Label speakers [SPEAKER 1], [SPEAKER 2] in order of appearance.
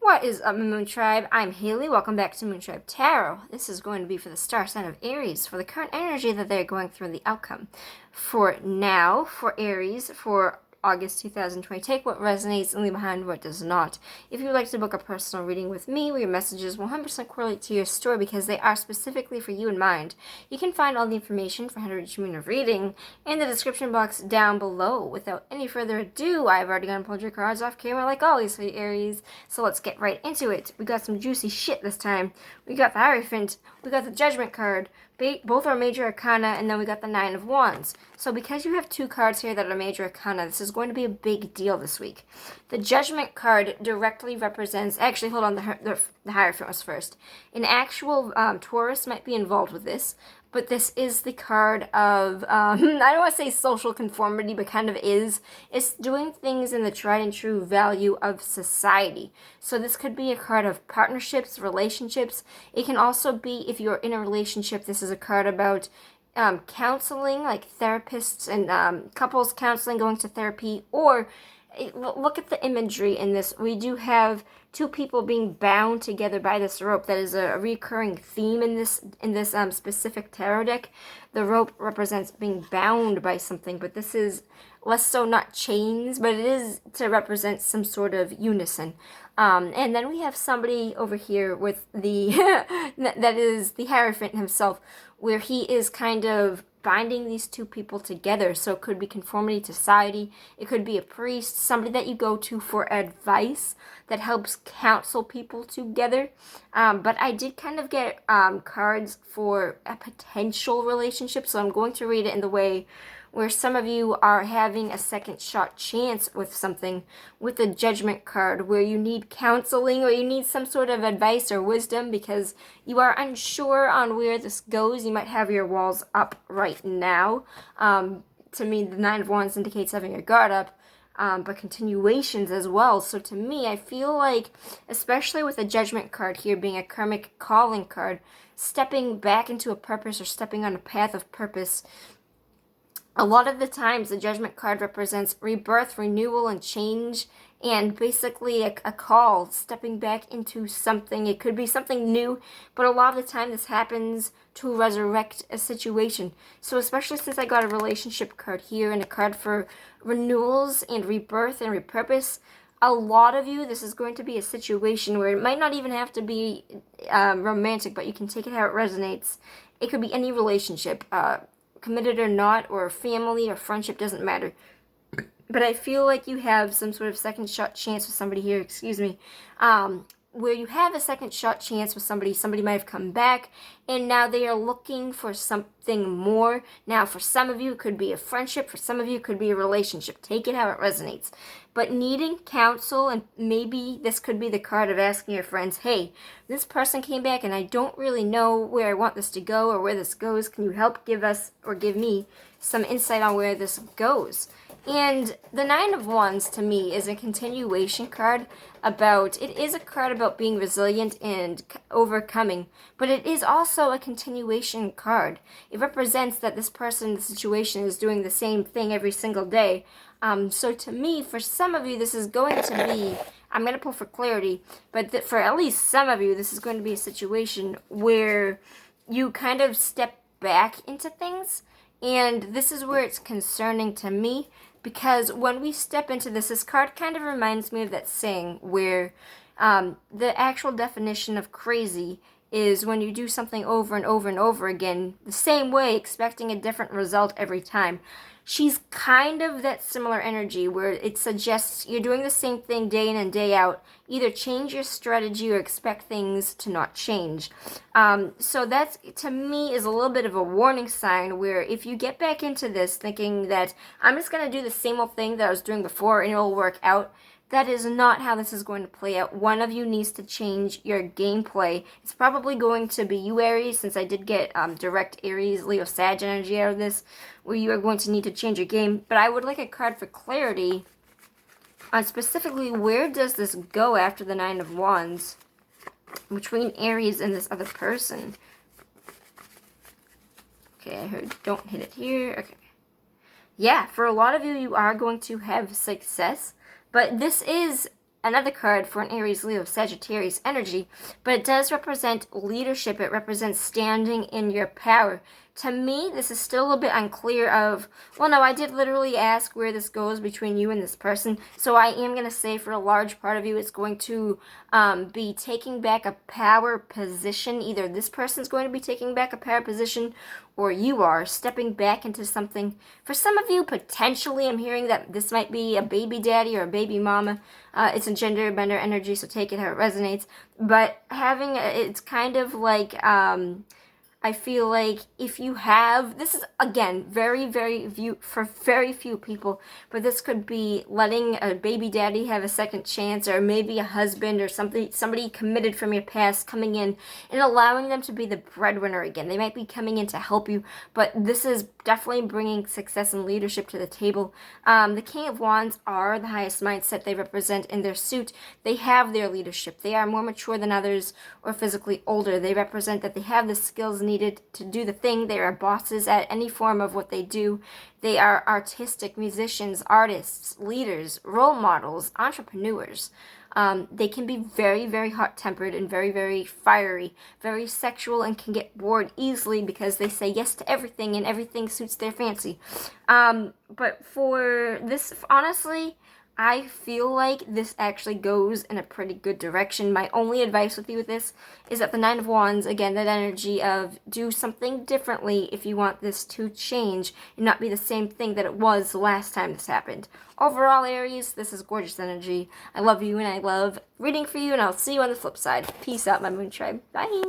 [SPEAKER 1] What is up, Moon Tribe? I'm Haley. Welcome back to Moon Tribe Tarot. This is going to be for the star sign of Aries, for the current energy that they're going through, the outcome. For now, for Aries, for August 2020, take what resonates and leave behind what does not. If you would like to book a personal reading with me, where your messages will 100% correlate to your story because they are specifically for you in mind, you can find all the information for how to reach me in a reading in the description box down below. Without any further ado, I've already gone and pulled your cards off camera like always for you, Aries, so let's get right into it. We got some juicy shit this time. We got the Hierophant, we got the Judgment card, both are major arcana, and then we got the Nine of Wands. So because you have two cards here that are major arcana, this is going to be a big deal this week. The Judgment card directly represents, actually hold on, the Hierophant was first. An actual Taurus might be involved with this, but this is the card of, I don't want to say social conformity, but kind of is. It's doing things in the tried and true value of society. So this could be a card of partnerships, relationships. It can also be, if you're in a relationship, this is a card about counseling, like therapists and couples counseling, going to therapy, or look at the imagery in this. We do have two people being bound together by this rope. That is a recurring theme in this specific tarot deck. The rope represents being bound by something, but this is less so not chains, but it is to represent some sort of unison. And then we have somebody over here with the that is the Hierophant himself, where he is kind of binding these two people together. So it could be conformity to society, it could be a priest, somebody that you go to for advice that helps counsel people together. But I did kind of get cards for a potential relationship, so I'm going to read it in the way where some of you are having a second shot chance with something, with the Judgment card, where you need counseling or you need some sort of advice or wisdom because you are unsure on where this goes. You might have your walls up right now. To me, the Nine of Wands indicates having your guard up, but continuations as well. So to me, I feel like, especially with the Judgment card here being a karmic calling card, stepping back into a purpose or stepping on a path of purpose. A lot of the times, the Judgment card represents rebirth, renewal, and change, and basically a call, stepping back into something. It could be something new, but a lot of the time this happens to resurrect a situation. So especially since I got a relationship card here and a card for renewals and rebirth and repurpose, a lot of you, this is going to be a situation where it might not even have to be romantic, but you can take it how it resonates. It could be any relationship, committed or not, or family or friendship, doesn't matter. But I feel like you have some sort of second shot chance with somebody here, where you have a second shot chance with somebody might have come back, and now they are looking for something more. Now, for some of you, it could be a friendship. For some of you, it could be a relationship. Take it how it resonates. But needing counsel, and maybe this could be the card of asking your friends, hey, this person came back, and I don't really know where I want this to go or where this goes. Can you help give us, or give me, some insight on where this goes? And the Nine of Wands, to me, is a continuation card about, it is a card about being resilient and overcoming, but it is also a continuation card. It represents that this person in the situation is doing the same thing every single day. So to me, for some of you, this is going to be, I'm going to pull for clarity, but for at least some of you, this is going to be a situation where you kind of step back into things. And this is where it's concerning to me, because when we step into this card kind of reminds me of that saying where the actual definition of crazy is when you do something over and over and over again, the same way, expecting a different result every time. She's kind of that similar energy where it suggests you're doing the same thing day in and day out. Either change your strategy or expect things to not change. So that, to me, is a little bit of a warning sign where if you get back into this thinking that I'm just going to do the same old thing that I was doing before and it'll work out, that is not how this is going to play out. One of you needs to change your gameplay. It's probably going to be you, Aries, since I did get direct Aries, Leo, Sag energy out of this, where you are going to need to change your game. But I would like a card for clarity on specifically where does this go after the Nine of Wands between Aries and this other person. Okay, I heard don't hit it here. Okay. Yeah, for a lot of you, you are going to have success. But this is another card for an Aries, Leo, Sagittarius energy, but it does represent leadership. It represents standing in your power. To me, this is still a little bit unclear of, well, no, I did literally ask where this goes between you and this person. So I am going to say for a large part of you, it's going to be taking back a power position. Either this person's going to be taking back a power position, or you are stepping back into something. For some of you, potentially, I'm hearing that this might be a baby daddy or a baby mama. It's a gender bender energy, so take it how it resonates. But it's kind of like, I feel like if you have, this is again very few people, but this could be letting a baby daddy have a second chance, or maybe a husband or somebody committed from your past coming in and allowing them to be the breadwinner again. They might be coming in to help you, but this is definitely bringing success and leadership to the table. The King of Wands are the highest mindset they represent in their suit. They have their leadership. They are more mature than others or physically older. They represent that they have the skills needed to do the thing. They are bosses at any form of what they do. They are artistic musicians, artists, leaders, role models, entrepreneurs. They can be very hot-tempered and very fiery, very sexual, and can get bored easily because they say yes to everything and everything suits their fancy. But for this, honestly, I feel like this actually goes in a pretty good direction. My only advice with you with this is that the Nine of Wands, again, that energy of do something differently if you want this to change and not be the same thing that it was the last time this happened. Overall, Aries, this is gorgeous energy. I love you and I love reading for you, and I'll see you on the flip side. Peace out, my Moon Tribe. Bye!